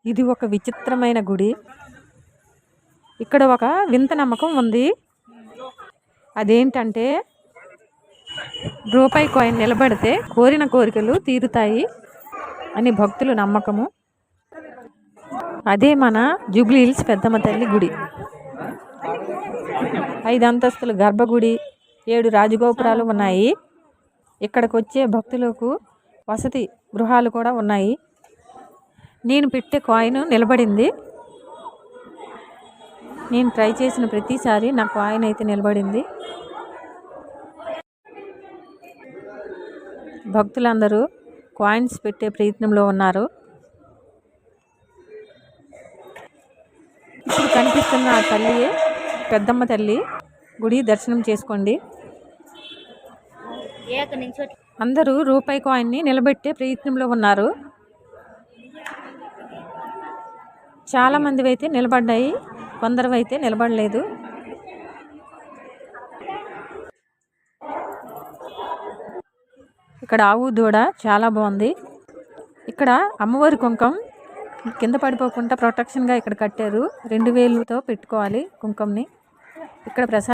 ఇది ఒక విచిత్రమైన గుడి. ఇక్కడ ఒక వింత నమ్మకం ఉంది. అదేంటంటే రూపాయి కాయిన్ నిలబడితే కోరిన కోరికలు తీరుతాయి అని భక్తుల నమ్మకము. అదే మన జూబ్లీ హిల్స్ పెద్దమ్మ తల్లి గుడి. 5 అంతస్తుల గర్భగుడి, 7 రాజగోపురాలు ఉన్నాయి. ఇక్కడికి వచ్చే భక్తులకు వసతి గృహాలు కూడా ఉన్నాయి. నేను పెట్టే కాయిన్ నిలబడింది. నేను ట్రై చేసిన ప్రతిసారి నా కాయిన్ అయితే నిలబడింది. భక్తులందరూ కాయిన్స్ పెట్టే ప్రయత్నంలో ఉన్నారు. ఇప్పుడు కనిపిస్తున్న ఆ తల్లియే పెద్దమ్మ తల్లి గుడి. దర్శనం చేసుకోండి. అందరూ రూపాయి కాయిన్ని నిలబెట్టే ప్రయత్నంలో ఉన్నారు. చాలా మంది అయితే నిలబడ్డాయి, కొందరు అయితే నిలబడలేదు. ఇక్కడ ఆవు దూడ చాలా బాగుంది. ఇక్కడ అమ్మవారి కుంకం కింద పడిపోకుండా ప్రొటెక్షన్గా ఇక్కడ కట్టారు. 2 వేలుతో పెట్టుకోవాలి కుంకంని. ఇక్కడ ప్రసాదం